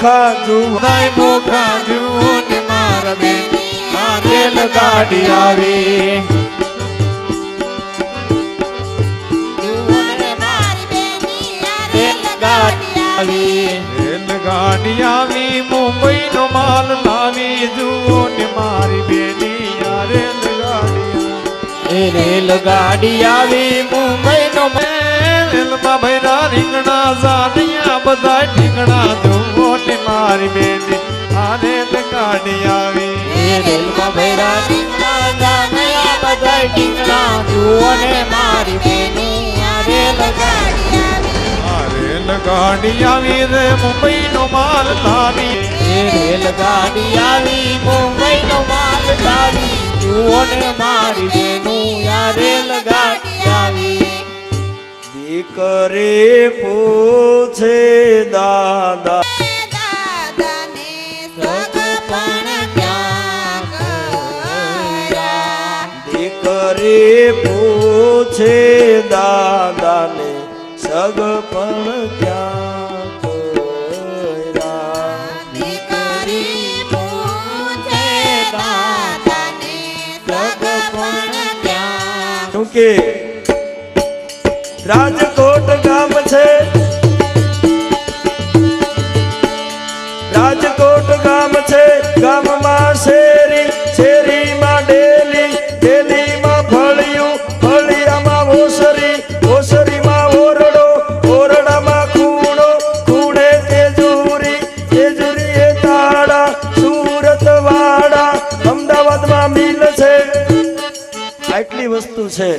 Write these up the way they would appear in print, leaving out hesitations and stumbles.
મોખા જુઓ મોખા જુઓ ને મારા બેન આ રેલગાડી આવી રેલગાડી આવી મુંબઈ નો માલ લાવી જુઓ ને મારી બેની આ રેલગાડી આવી મુંબઈ નો રેલમાં ભૈરા રીંગણા જાનિયા બધા ઠીંગણા જુઓ ને મારી બેની આ રેલગાડી આવી રેલમાં ભૈરા રીંગણા જાનિયા બધા ઠીંગણા જુઓ ને મારી બેની આ રેલગાડી રેલગાડી આવી રે મુંબઈ નો માલ લાવી રેલગાડી આવી મુંબઈ નો માલ લાવી જુઓ ને મારી બેનું આ રેલગાડી આવી દીકરી પૂછે દાદા દીકરી પૂછે દાદાને સગપણ ક્યાં કર્યા દીકરી પૂછે દાદાને સગપણ ક્યાં શું કે રાજકોટ ગામ છે રાજકોટ ગામ છે ગામમાં શેરી શેરીમાં ડેલી ડેલીમાં ફળિયું ફળિયામાં ઓસરી ઓસરીમાં ઓરડો ઓરડામાં ખૂણો ખૂણે તેજુરી તેજુરીએ તાળા સુરત વાડા અમદાવાદમાં મિલ છે આટલી વસ્તુ છે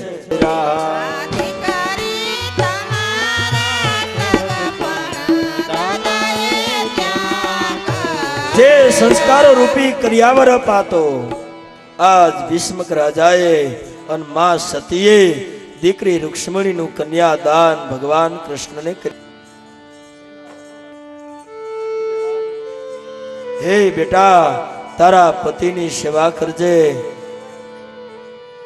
જે સંસ્કારો રૂપી કરિયાવર પાતો આજ ભીષ્મક રાજાએ અને માં સતીએ દીકરી રૂક્ષ્મણીનું કન્યાદાન ભગવાન કૃષ્ણને કર્યું હે બેટા તારા પતિની સેવા કરજે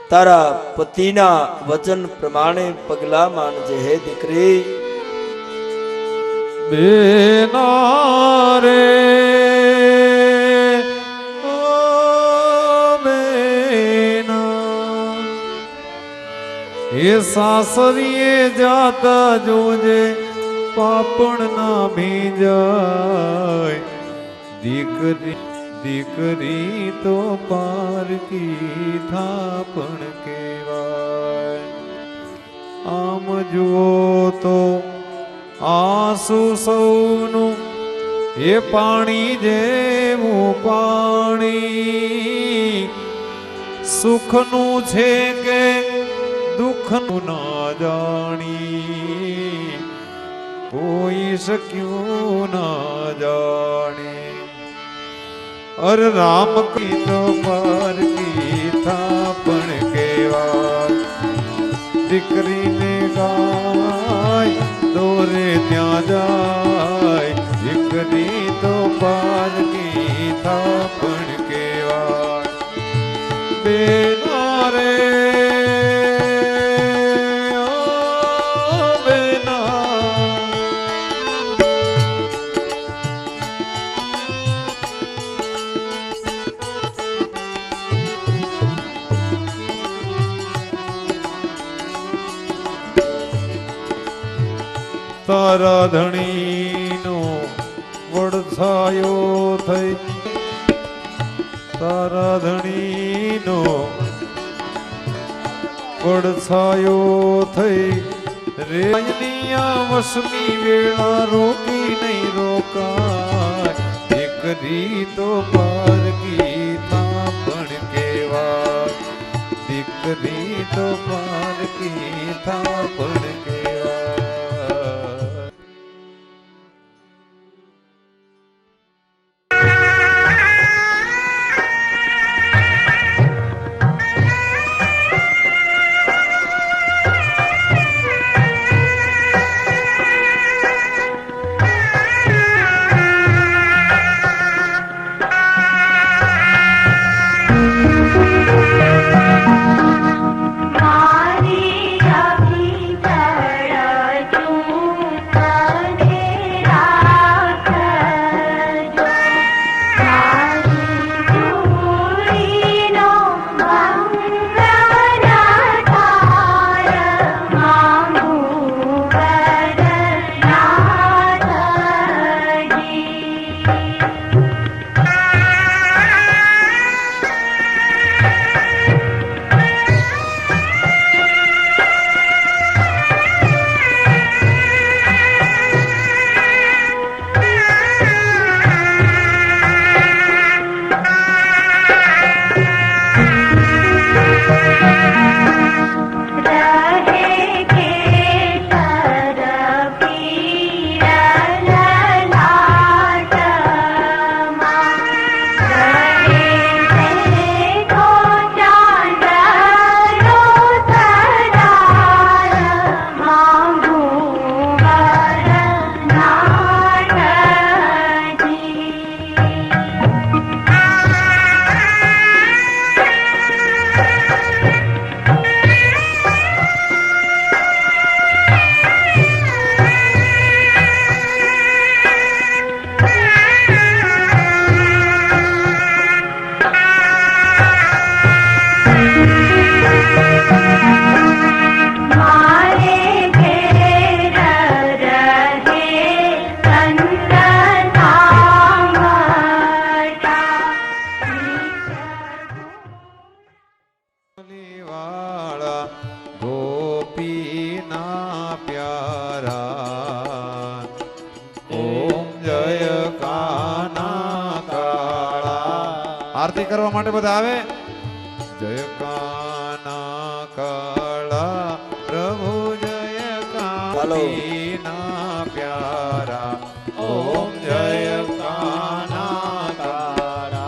તારા પતિના વચન પ્રમાણે પગલા માનજે હે દીકરી બેના રે એ સાસરીએ જાતા જોજે પાપણ ના ભીંજાય દીકરી દીકરી તો પારકી થાપણ કેવાય આમ જુઓ તો આંસુ સૌનું એ પાણી જેવું પાણી સુખનું છે કે દુઃખનું ના જાણી કોઈ શક્યું ના જાણે અર રામ કી તો પાર કી થાપણ કેવા દીકરીને ગાય દોરે ત્યાં જાય દીકરી તો પાર કી થાપણ કેવા બેના રે તારા ધણીનો વડછાયો થઈ તારા ધણીનો વડછાયો થઈ રેજનિયા વસમી વેળા રોકી નહીં રોકાય દીકરી તો પારકી થાપણ કેવા દીકરી તો પારકી થાપણ કેવા મારી આરતી કરવા માટે બધા આવે. જય કાના કાળા પ્રભુ જય કાના પ્યારા ઓમ જય કાના કાળા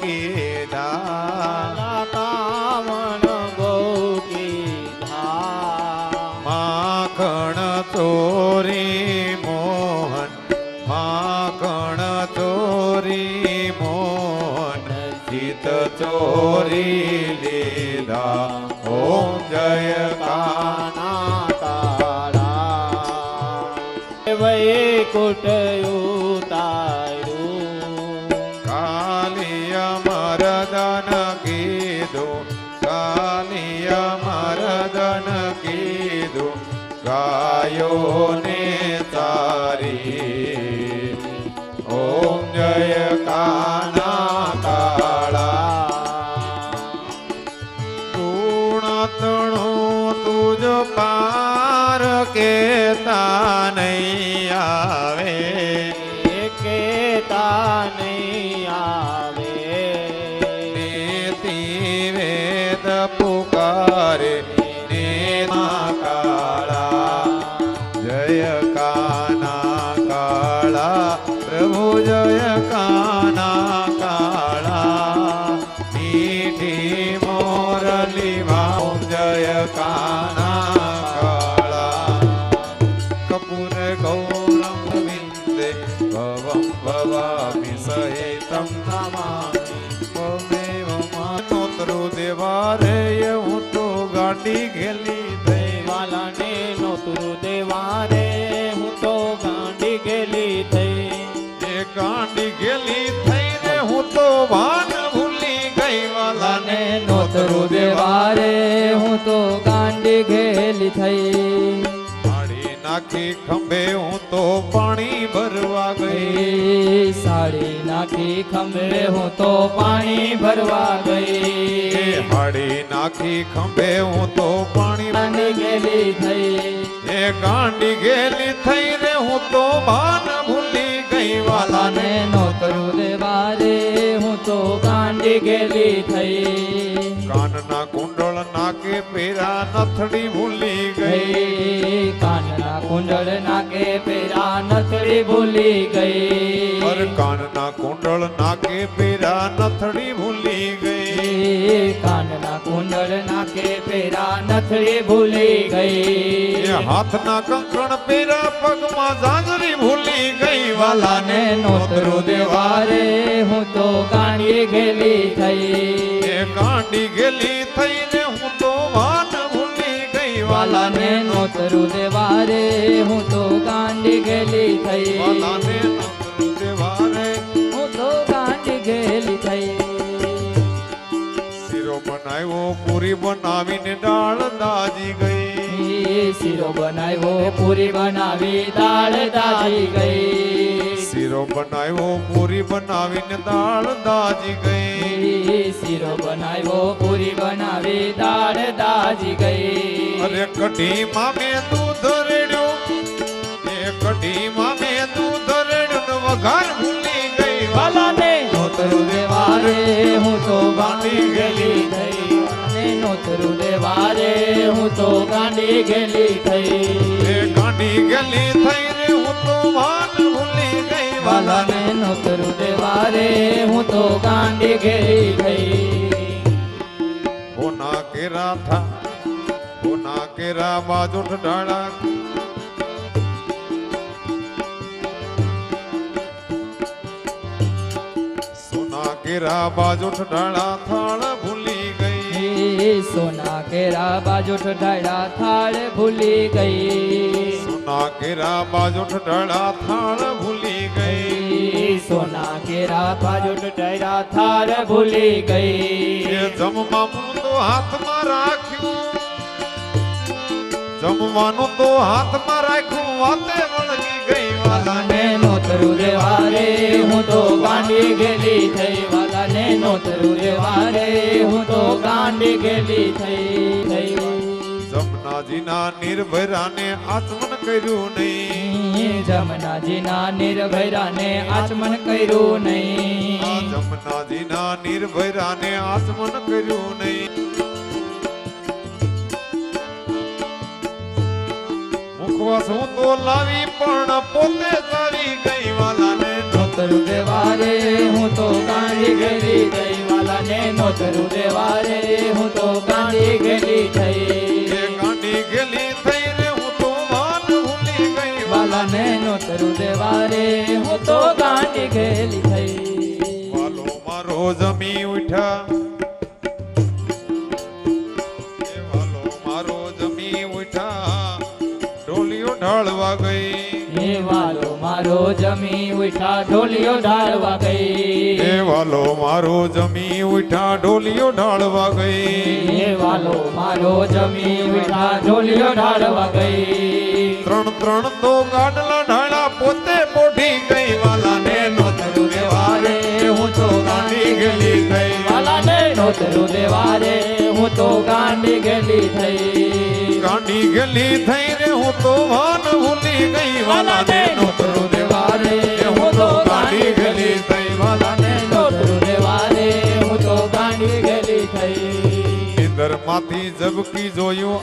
કીધા કામણ ગોકી માખણ ચોરી મોહન માખણ ચોરી મોહન ચિત ચોરી લીધા ઓમ જય કાના કાળા વૈકુટ ઉતાર્યું કાલિય મરદન કીધું કાલિય મરદન કીધું ગાયો ને તારી ઓમ જય કાના કાળા ગુણતણું તુજ પાર કેતા નહીં આવે કેતા નહીં આવે નેતિ વેદ પુકારે ને કાળા જય કાના કાળા પ્રભુ જય કાના કાળા મીઠી મોરલી વાઉ જય કાના કાળા કપૂર ગૌરમ વિંદે ભવમ ભવામિ સહિતમ નમામિ ત્વમેવ માનોતરુ દેવારે હું તો ગાડી ઘેલી થઈ વાલાને નોતરું દેવારે હું તો ગાંડી ગેલી થઈ એ ગાડી ગેલી થઈ રે હું તો ભાન ભૂલી ગઈ વાલાને નોતરું દેવારે હું તો ગાંડી ઘેલી થઈ માડી નાખી ખંભે હું તો પાણી ભરવા ગઈ સાડી નાખી ખંભે હું તો પાણી ભરવા ગઈ હાડી નાખી ખંભે હું તો પાણી ગાંડી ગેલી થઈ એ ગાંડી ગેલી થઈ રે હું તો ભાન ભૂલી ગઈ વાલાને વાલાને નોતરું દેવારે હું તો ગાંડી ગેલી થઈ કાનના કુંડળ નાકે પેરા નથડી ભૂલી ગઈ કાનના કુંડળ નાકે પેરા નથડી ભૂલી ગઈ કાનના કુંડળ નાકે પેરા નથડી ભૂલી ગઈ કાનના કુંડળ નાકે પેરા નથડી ભૂલી ગઈ એ હાથના કંકણ પેરા પગમાં ઝાંઝરી ભૂલી ગઈ વાલાને વાલાને નોતરું દેવારે હું તો ગાંડી ગેલી થઈ એ ગાંડી ગેલી થઈને હું તો ભાન ભૂલી ગઈ વાલાને નોતરું દેવારે હું તો ગાંડી ગેલી થઈ વાલાને નોતરું દેવારે હું તો ગાંડી ગેલી થઈ શીરો બનાવ્યો પૂરી બનાવીને દાળ દાજી ગઈ શીરો બનાવ્યો પૂરી બનાવી દાળ દાજી ગઈ શીરો બનાવ્યો પૂરી બનાવીને દાળ દાજી ગઈ શીરો બનાવ્યો પૂરી બનાવી દાળ દાજી ગઈ અરે કઢીમાં મેં દૂધ રેડ્યું એ કઢીમાં મેં દૂધ રેડ્યું ને વઘાર ભૂલી ગઈ વાલાને નોતરું દેવારે હું તો ગાંડી ગેલી થઈ વાલાને નોતરું દેવારે હું તો ગાંડી ગેલી થઈ એ ગાંડી ગેલી થઈ રે હું તો ભાન ભૂલી ગઈ વાલાને નોતરું દેવારે હું તો ગાંડી ગેલી થઈ હોના કેરા થા હોના કેરા બાજુ ઢાળા સોના કેરા બાજુ ઢાળા થાળ ભૂલી ગઈ સોના કેરા બાજુ ઢાળા થાળ ભૂલી ગઈ સોના કેરા બાજુ ઢાળા થાળ ભૂલી ગઈ સોના કેરા બાજુ ઢાળા થાળ ભૂલી ગઈ એ જમવા મૂંદો હાથમાં રાખ્યું જમવાનું તો હાથમાં રાખ્યું વાતે વળગી ગઈ વાલાને વાલાને નોતરું દેવારે હું તો ગાંડી ગેલી થઈ વાલાને નોતરું દેવારે હું તો ગાંડી ગેલી થઈ જમનાજીના નિર્ભરાને આચમન કર્યું નહીં જમનાજીના નિર્ભરાને આચમન કર્યું નહીં જમનાજીના નિર્ભરાને આચમન કર્યું નહીં મુખવાસ હું તો લાવી પણ પોતે ચાવી ગઈ વાલાને નોતરું દેવારે હું તો ગાંડી ગયેલી થઈ વાલાને નોતરું દેવારે હું તો ગાંડી ગયેલી થઈ ગાંડી ગેલી થઈ રે હું તો વાન ભૂલી ગઈ વાલાને નોતરું દેવારે હું તો ગાંડી ગયેલી થઈ વાલો મારો જમી ઉઠા એ વાલો મારો જમી ઉઠા ઢોલિયો ઢાળવા ગઈ હે વાલો મારો જમી ઉઠા ઢોલિયો ઢાળવા ગઈ એ વાલો મારો જમી ઉઠા ઢોલિયો ઢાળવા ગઈ હે વાલો મારો જમી ઉઠા ઢોલિયો ઢાળવા ગઈ ત્રણ તો ગાડલા ઢાળા પોતે પોઢી ગઈ વાલાને નોતરું દેવારે હું તો ગાંડી ગેલી થઈ વાલાને નોતરું દેવારે હું તો ગાંડી ગયેલી થઈ ગાંડી ગેલી થઈ રે હું તો વાન ભૂલી ગઈ વાલાને નોતરું દેવારે હું તો ગાંડી ગેલી થઈ વાલાને નોતરું દેવારે હું તો ગાંડી ગયેલી થઈ નિંદર માંથી ઝબકી જોયું